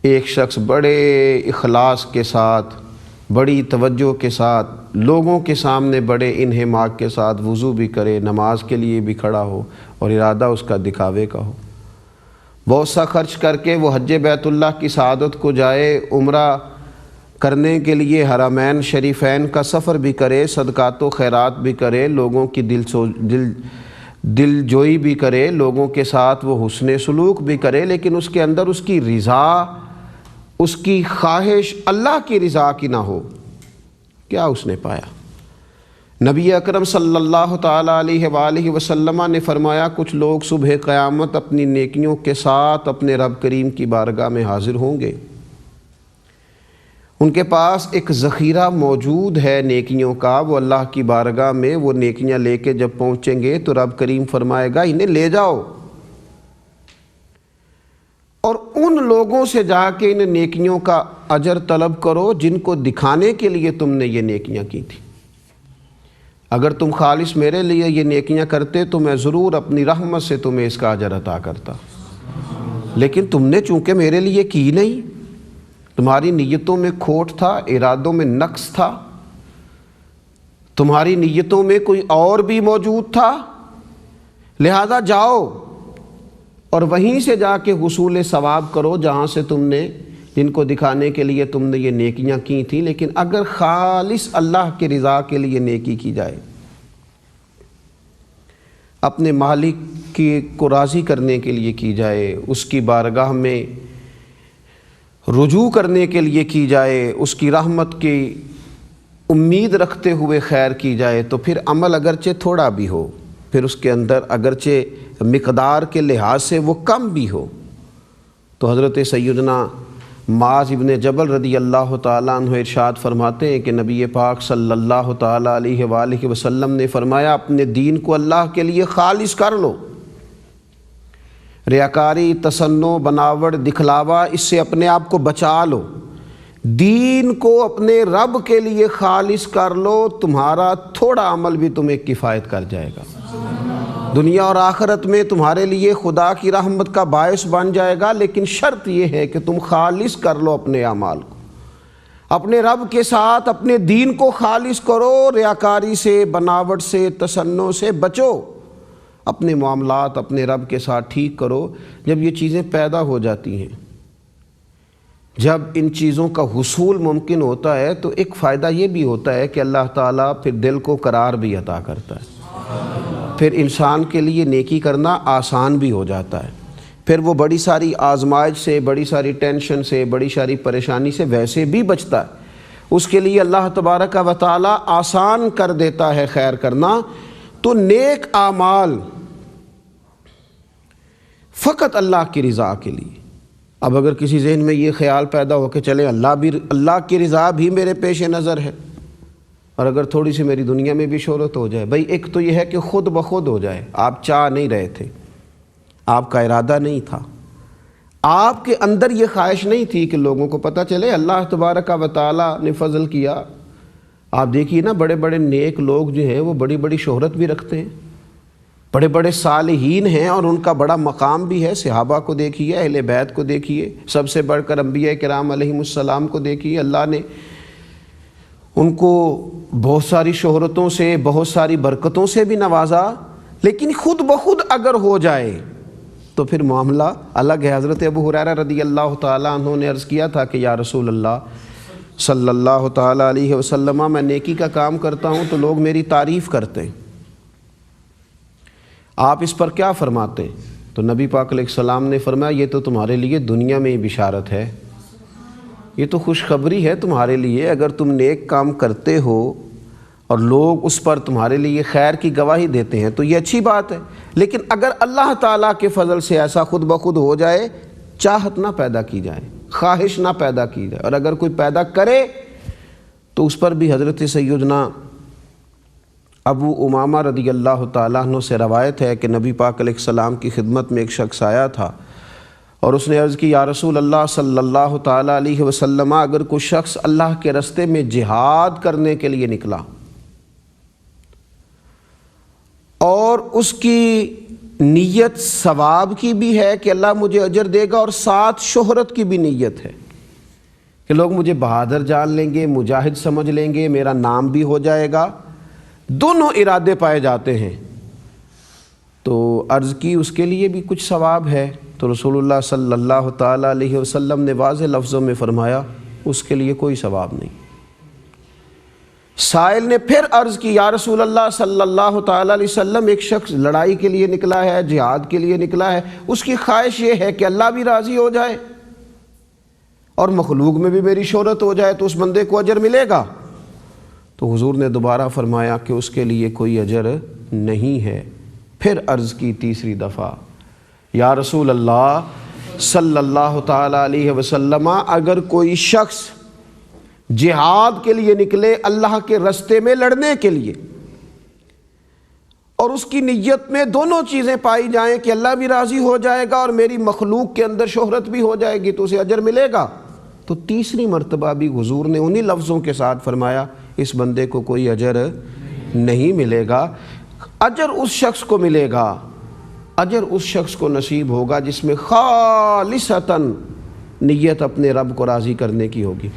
ایک شخص بڑے اخلاص کے ساتھ، بڑی توجہ کے ساتھ، لوگوں کے سامنے بڑے انہماک کے ساتھ وضو بھی کرے، نماز کے لیے بھی کھڑا ہو اور ارادہ اس کا دکھاوے کا ہو، بہت سا خرچ کر کے وہ حج بیت اللہ کی سعادت کو جائے، عمرہ کرنے کے لیے حرمین شریفین کا سفر بھی کرے، صدقات و خیرات بھی کرے، لوگوں کی دل جوئی بھی کرے، لوگوں کے ساتھ وہ حسن سلوک بھی کرے، لیکن اس کے اندر اس کی رضا، اس کی خواہش اللہ کی رضا کی نہ ہو، کیا اس نے پایا؟ نبی اکرم صلی اللہ تعالیٰ علیہ وآلہ وسلم نے فرمایا کچھ لوگ صبح قیامت اپنی نیکیوں کے ساتھ اپنے رب کریم کی بارگاہ میں حاضر ہوں گے، ان کے پاس ایک ذخیرہ موجود ہے نیکیوں کا، وہ اللہ کی بارگاہ میں وہ نیکیاں لے کے جب پہنچیں گے تو رب کریم فرمائے گا انہیں لے جاؤ، اور ان لوگوں سے جا کے ان نیکیوں کا اجر طلب کرو جن کو دکھانے کے لیے تم نے یہ نیکیاں کی تھی۔ اگر تم خالص میرے لیے یہ نیکیاں کرتے تو میں ضرور اپنی رحمت سے تمہیں اس کا اجر عطا کرتا، لیکن تم نے چونکہ میرے لیے کی نہیں، تمہاری نیتوں میں کھوٹ تھا، ارادوں میں نقص تھا، تمہاری نیتوں میں کوئی اور بھی موجود تھا، لہذا جاؤ اور وہیں سے جا کے حصول ثواب کرو جہاں سے تم نے، جن کو دکھانے کے لیے تم نے یہ نیکیاں کی تھیں، لیکن اگر خالص اللہ کی رضا کے لیے نیکی کی جائے، اپنے مالک کو راضی کرنے کے لیے کی جائے، اس کی بارگاہ میں رجوع کرنے کے لیے کی جائے، اس کی رحمت کی امید رکھتے ہوئے خیر کی جائے، تو پھر عمل اگرچہ تھوڑا بھی ہو، پھر اس کے اندر اگرچہ مقدار کے لحاظ سے وہ کم بھی ہو، تو حضرت سیدنا معاذ ابن جبل رضی اللہ تعالیٰ عنہ ارشاد فرماتے ہیں کہ نبی پاک صلی اللہ تعالیٰ علیہ وآلہ وسلم نے فرمایا اپنے دین کو اللہ کے لیے خالص کر لو، ریاکاری، تصنع، بناوٹ، دکھلاوا، اس سے اپنے آپ کو بچا لو، دین کو اپنے رب کے لیے خالص کر لو، تمہارا تھوڑا عمل بھی تمہیں کفایت کر جائے گا، دنیا اور آخرت میں تمہارے لیے خدا کی رحمت کا باعث بن جائے گا، لیکن شرط یہ ہے کہ تم خالص کر لو اپنے اعمال کو، اپنے رب کے ساتھ اپنے دین کو خالص کرو، ریاکاری سے، بناوٹ سے، تصنع سے بچو، اپنے معاملات اپنے رب کے ساتھ ٹھیک کرو۔ جب یہ چیزیں پیدا ہو جاتی ہیں، جب ان چیزوں کا حصول ممکن ہوتا ہے، تو ایک فائدہ یہ بھی ہوتا ہے کہ اللہ تعالیٰ پھر دل کو قرار بھی عطا کرتا ہے، پھر انسان کے لیے نیکی کرنا آسان بھی ہو جاتا ہے، پھر وہ بڑی ساری آزمائش سے، بڑی ساری ٹینشن سے، بڑی ساری پریشانی سے ویسے بھی بچتا ہے، اس کے لیے اللہ تبارک و تعالیٰ آسان کر دیتا ہے خیر کرنا۔ تو نیک اعمال فقط اللہ کی رضا کے لیے۔ اب اگر کسی ذہن میں یہ خیال پیدا ہو کہ چلے اللہ کی رضا بھی میرے پیش نظر ہے، اور اگر تھوڑی سی میری دنیا میں بھی شہرت ہو جائے، بھائی ایک تو یہ ہے کہ خود بخود ہو جائے، آپ چاہ نہیں رہے تھے، آپ کا ارادہ نہیں تھا، آپ کے اندر یہ خواہش نہیں تھی کہ لوگوں کو پتہ چلے، اللہ تبارک و تعالیٰ نے فضل کیا۔ آپ دیکھیے نا، بڑے بڑے نیک لوگ جو ہیں وہ بڑی بڑی شہرت بھی رکھتے ہیں، بڑے بڑے صالحین ہیں اور ان کا بڑا مقام بھی ہے، صحابہ کو دیکھیے، اہل بیت کو دیکھیے، سب سے بڑھ کر انبیاء کرام علیہم السلام کو دیکھیے، اللہ نے ان کو بہت ساری شہرتوں سے، بہت ساری برکتوں سے بھی نوازا، لیکن خود بخود اگر ہو جائے تو پھر معاملہ الگ ہے۔ حضرت ابو ہریرہ رضی اللہ تعالیٰ عنہ نے عرض کیا تھا کہ یا رسول اللہ صلی اللہ تعالیٰ علیہ وسلم، میں نیکی کا کام کرتا ہوں تو لوگ میری تعریف کرتے ہیں، آپ اس پر کیا فرماتے ہیں؟ تو نبی پاک علیہ السلام نے فرمایا یہ تو تمہارے لیے دنیا میں ہی بشارت ہے، یہ تو خوشخبری ہے تمہارے لیے، اگر تم نیک کام کرتے ہو اور لوگ اس پر تمہارے لیے خیر کی گواہی دیتے ہیں تو یہ اچھی بات ہے، لیکن اگر اللہ تعالیٰ کے فضل سے ایسا خود بخود ہو جائے، چاہت نہ پیدا کی جائے، خواہش نہ پیدا کی جائے، اور اگر کوئی پیدا کرے تو اس پر بھی حضرت سیدنا ابو امامہ رضی اللہ تعالیٰ عنہ سے روایت ہے کہ نبی پاک علیہ السلام کی خدمت میں ایک شخص آیا تھا اور اس نے عرض کی یا رسول اللہ صلی اللہ تعالیٰ علیہ وسلم، اگر کوئی شخص اللہ کے راستے میں جہاد کرنے کے لیے نکلا اور اس کی نیت ثواب کی بھی ہے کہ اللہ مجھے اجر دے گا، اور ساتھ شہرت کی بھی نیت ہے کہ لوگ مجھے بہادر جان لیں گے، مجاہد سمجھ لیں گے، میرا نام بھی ہو جائے گا۔ دونوں ارادے پائے جاتے ہیں۔ تو عرض کی اس کے لیے بھی کچھ ثواب ہے، تو رسول اللہ صلی اللہ تعالیٰ علیہ وسلم نے واضح لفظوں میں فرمایا اس کے لیے کوئی ثواب نہیں۔ سائل نے پھر عرض کی، یا رسول اللہ صلی اللہ تعالیٰ علیہ وسلم، ایک شخص لڑائی کے لیے نکلا ہے، جہاد کے لیے نکلا ہے، اس کی خواہش یہ ہے کہ اللہ بھی راضی ہو جائے اور مخلوق میں بھی میری شہرت ہو جائے، تو اس بندے کو اجر ملے گا؟ تو حضور نے دوبارہ فرمایا کہ اس کے لیے کوئی اجر نہیں ہے۔ پھر عرض کی تیسری دفعہ، یا رسول اللہ صلی اللہ تعالیٰ علیہ وسلم، اگر کوئی شخص جہاد کے لیے نکلے، اللہ کے رستے میں لڑنے کے لیے، اور اس کی نیت میں دونوں چیزیں پائی جائیں کہ اللہ بھی راضی ہو جائے گا اور میری مخلوق کے اندر شہرت بھی ہو جائے گی، تو اسے اجر ملے گا؟ تو تیسری مرتبہ بھی حضور نے انہی لفظوں کے ساتھ فرمایا اس بندے کو کوئی اجر نہیں ملے گا۔ اجر اس شخص کو ملے گا، اجر اس شخص کو نصیب ہوگا جس میں خالصتاً نیت اپنے رب کو راضی کرنے کی ہوگی۔